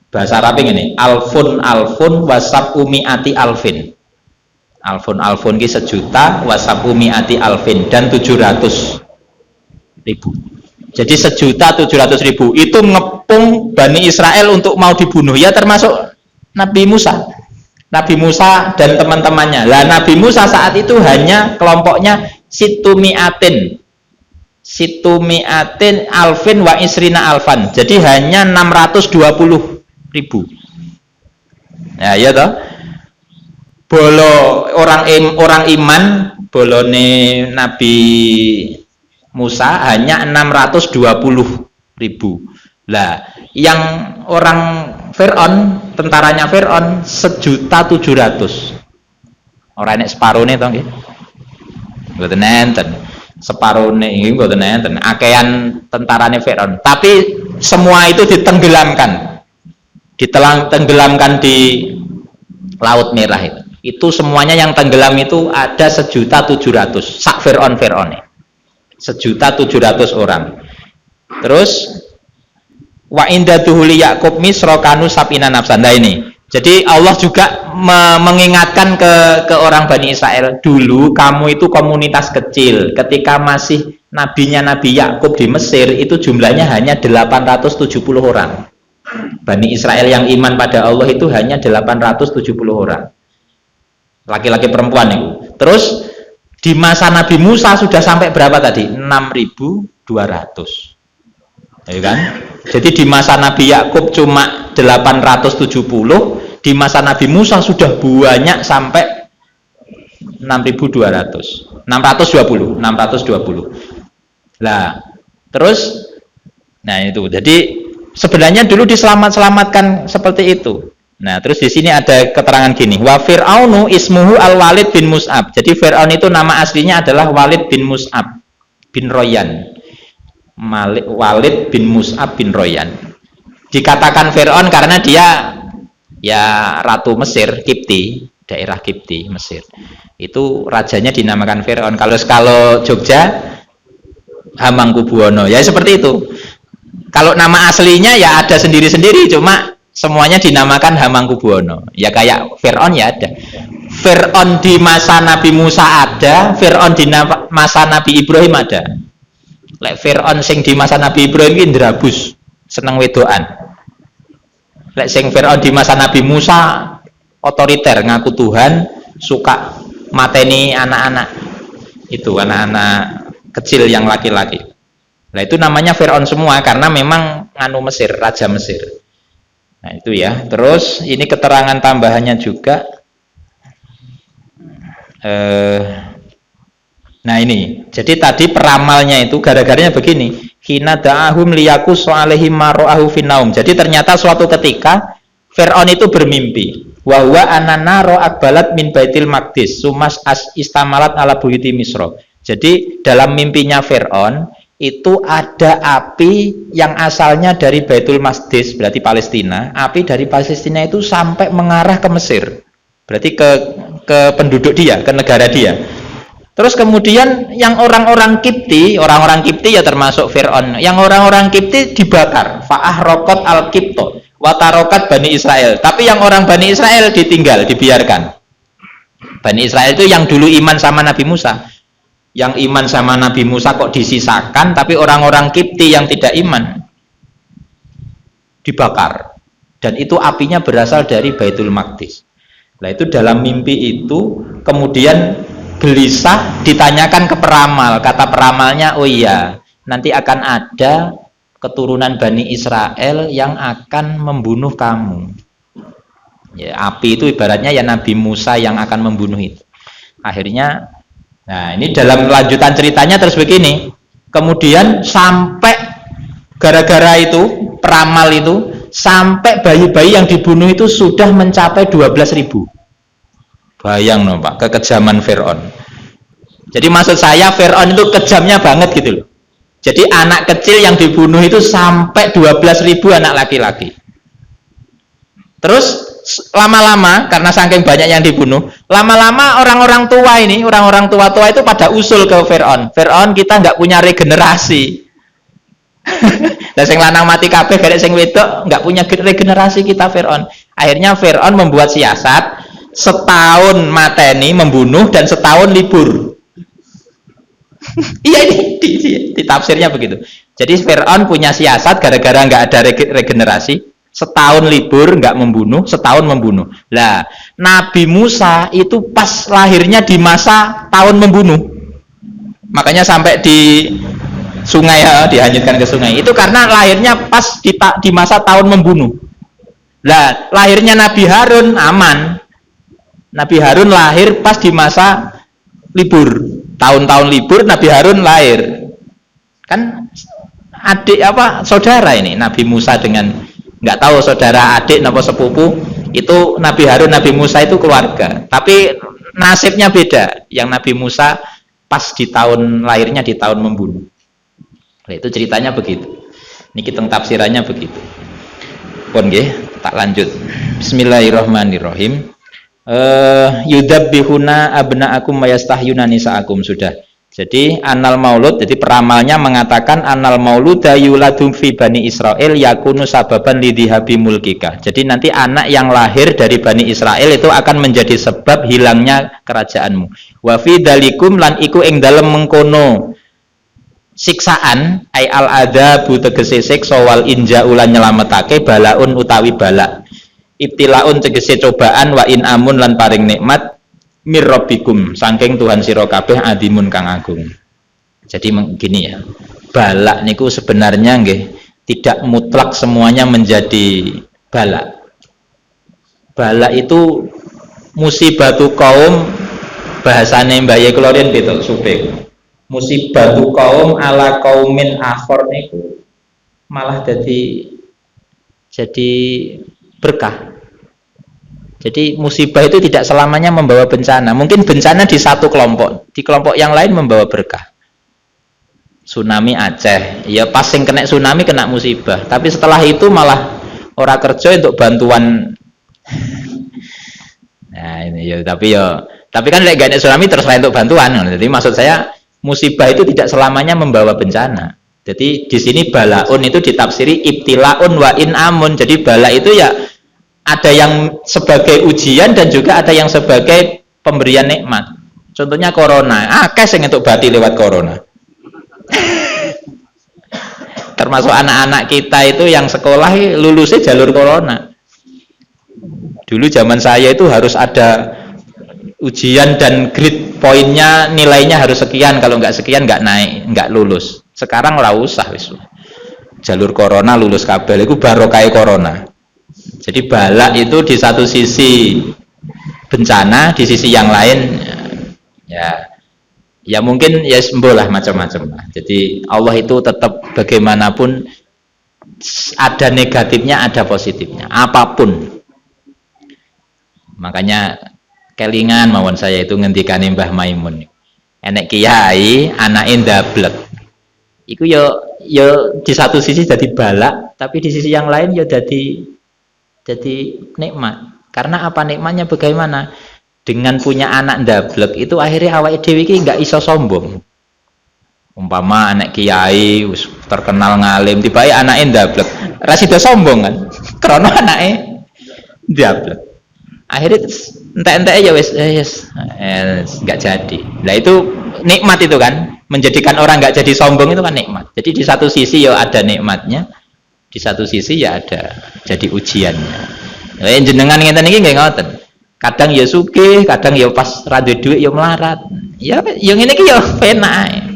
Bahasa Arab ini alfun alfun wasab umiati alfin. Alfun alfun ki 1.000.000 wasab umiati alfin dan 700.000. Jadi 1.700.000 itu ngepung Bani Israel untuk mau dibunuh, ya termasuk Nabi Musa. Nabi Musa dan teman-temannya. Lah Nabi Musa saat itu hanya kelompoknya situmiatin alfin wa isrina alfan. Jadi hanya 620.000. Nah, ya toh. Bolo orang iman bolone Nabi Musa hanya 620.000. Lah, yang orang Fir'aun, tentaranya Fir'aun 1.700.000. Ora nek separone to nggih. Mboten enten. Separone nggih mboten enten. Akehan tentarane Fir'aun. Tapi semua itu ditenggelamkan. Ditenggelamkan di Laut Merah itu. Itu semuanya yang tenggelam itu ada 1.700.000. Sak Fir'aun-Fir'aune. 1.700.000 orang. Terus wa inda duhuli Yakub misra kanu sabina nafsan. Nah ini. Jadi Allah juga mengingatkan ke orang Bani Israel, dulu kamu itu komunitas kecil. Ketika masih Nabi Yakub di Mesir itu jumlahnya hanya 870 orang. Bani Israel yang iman pada Allah itu hanya 870 orang. Laki-laki perempuan itu. Terus di masa Nabi Musa sudah sampai berapa tadi? 6.200. Ya kan? Jadi di masa Nabi Yakub cuma 870, di masa Nabi Musa sudah banyak sampai 6.200. 620. Lah, terus nah itu. Jadi sebenarnya dulu diselamatkan seperti itu. Nah, terus di sini ada keterangan gini, wa fir'aunu ismuhu al-Walid bin Mus'ab. Jadi Fir'aun itu nama aslinya adalah Walid bin Mus'ab bin Royan. Walid bin Mus'ab bin Royan. Dikatakan Fir'aun karena dia ya ratu Mesir, Kipti, daerah Kipti, Mesir. Itu rajanya dinamakan Fir'aun. Kalau Jogja Hamengkubuwono. Ya seperti itu. Kalau nama aslinya ya ada sendiri-sendiri, cuma semuanya dinamakan Hamengkubuwono. Ya kayak Fir'aun ya ada. Fir'aun di masa Nabi Musa ada, Fir'aun di masa Nabi Ibrahim ada. Lek Fir'aun sing di masa Nabi Ibrahim ki ndrabus, seneng wedoan. Lek sing Fir'aun di masa Nabi Musa otoriter, ngaku Tuhan, suka mateni anak-anak. Itu anak-anak kecil yang laki-laki. Nah itu namanya Fir'aun semua karena memang anu Mesir, raja Mesir. Nah itu ya. Terus ini keterangan tambahannya juga. Nah ini. Jadi tadi peramalnya itu gara-garanya begini. Hina da'ahum liyakus so'alihim maro'ahu finnaum. Jadi ternyata suatu ketika Fir'aun itu bermimpi. Wahwa anana ro'ak balat min baitil maqdis. Sumas as istamalat ala buyuti misro. Jadi dalam mimpinya Fir'aun itu ada api yang asalnya dari Baitul Maqdis, berarti Palestina. Api dari Palestina itu sampai mengarah ke Mesir, berarti ke penduduk dia, ke negara dia. Terus kemudian yang orang-orang Kipti ya termasuk Fir'aun, yang orang-orang Kipti dibakar. Fa'ah rokot al-Kipto watarokat Bani Israel. Tapi yang orang Bani Israel ditinggal, dibiarkan. Bani Israel itu yang dulu iman sama Nabi Musa. Yang iman sama Nabi Musa kok disisakan, tapi orang-orang Kipti yang tidak iman dibakar. Dan itu apinya berasal dari Baitul Maqdis. Nah itu dalam mimpi itu kemudian gelisah ditanyakan ke peramal. Kata peramalnya, oh iya, nanti akan ada keturunan Bani Israel yang akan membunuh kamu. Ya, api itu ibaratnya ya Nabi Musa yang akan membunuh itu. Akhirnya, nah ini dalam lanjutan ceritanya terus begini. Kemudian sampai gara-gara itu, peramal itu, sampai bayi-bayi yang dibunuh itu sudah mencapai 12.000. Bayang no Pak, kekejaman Fir'aun. Jadi maksud saya Fir'aun itu kejamnya banget gitu loh. Jadi anak kecil yang dibunuh itu sampai 12.000 anak laki-laki. Terus lama-lama karena saking banyak yang dibunuh, lama-lama orang-orang tua ini, orang-orang tua-tua itu pada usul ke Fir'aun. Fir'aun, kita nggak punya regenerasi. Lah sing lanang mati kabeh garek sing wedok nggak punya regenerasi kita Firaun. Akhirnya Firaun membuat siasat setahun mateni membunuh dan setahun libur. Iya ini di tafsirnya begitu. Jadi Firaun punya siasat gara-gara nggak ada regenerasi, setahun libur nggak membunuh, setahun membunuh. Lah Nabi Musa itu pas lahirnya di masa tahun membunuh. Makanya sampai di sungai ya, dihanyutkan ke sungai. Itu karena lahirnya pas di masa tahun membunuh. Lah lahirnya Nabi Harun aman. Nabi Harun lahir pas di masa libur. Tahun-tahun libur Nabi Harun lahir. Kan adik apa saudara ini Nabi Musa dengan nggak tahu saudara adik apa sepupu itu Nabi Harun Nabi Musa itu keluarga. Tapi nasibnya beda. Yang Nabi Musa pas di tahun lahirnya di tahun membunuh. Nah, itu ceritanya begitu. Niki teng tafsirannya begitu. Pun nggih, tak lanjut. Bismillahirrahmanirrahim. Yudabbihuna abna'akum mayastahyuna nisa'akum sudah. Jadi anal maulud, jadi peramalnya mengatakan anal mauluda yuladum fi bani Israel yakunu sababan lidhihabi mulkika. Jadi nanti anak yang lahir dari bani Israel itu akan menjadi sebab hilangnya kerajaanmu. Wa fi dalikum lan iku ing dalem mengkono siksaan ay al adzabu tegese siksa wal inja ulan nyelametake balaun utawi bala. Ibtilaun tegese cobaan wa in amun lan paring nikmat mirrabbikum saking Tuhan sira kabeh adimun kang agung. Jadi gini ya, bala niku sebenarnya nggih tidak mutlak semuanya menjadi bala. Bala itu musibatu kaum, bahasane Mbah Ye kula riyen betul supek. Musibatu kaum ala kaumin akhor niku malah jadi berkah. Jadi musibah itu tidak selamanya membawa bencana. Mungkin bencana di satu kelompok, di kelompok yang lain membawa berkah. Tsunami Aceh, ya pas yang kena tsunami kena musibah. Tapi setelah itu malah ora kerja untuk bantuan. Nah ini ya, tapi kan lek gak ada tsunami terus lain untuk bantuan. Jadi maksud saya musibah itu tidak selamanya membawa bencana. Jadi di sini balaun itu ditafsiri ibtilaun wa in amun. Jadi bala itu ya ada yang sebagai ujian dan juga ada yang sebagai pemberian nikmat. Contohnya corona. Akeh sing entuk bati lewat corona. Termasuk anak-anak kita itu yang sekolah lulusnya jalur corona. Dulu zaman saya itu harus ada ujian dan grade poinnya, nilainya harus sekian, kalau nggak sekian nggak naik, nggak lulus. Sekarang ora usah wis. Jalur corona lulus kabel itu barokah corona. Jadi bala itu di satu sisi bencana, di sisi yang lain ya mungkin ya sembolah macam-macam lah. Jadi Allah itu tetap bagaimanapun ada negatifnya, ada positifnya, apapun. Makanya kelingan mawon saya itu ngendikane Mbah Maimun. Enek kiai anake ndablek. Iku ya di satu sisi jadi bala, tapi di sisi yang lain ya jadi nikmat. Karena apa nikmatnya bagaimana? Dengan punya anak ndablek itu akhirnya awake dhewe iki enggak iso sombong. Umpama anak kiai terkenal ngalim tiba-tiba anake ndablek, ra sida sombong kan. Krana anake ndablek. Akhirnya entek-entek ya wis enggak jadi. Lah itu nikmat itu kan, menjadikan orang enggak jadi sombong itu kan nikmat. Jadi di satu sisi ya ada nikmatnya, di satu sisi ya ada jadi ujiannya. Lah jenengan ngeten iki nggih ngoten. Kadang ya sugih, kadang ya pas ra duwe dhuwit ya melarat. Ya ngene iki ya penak.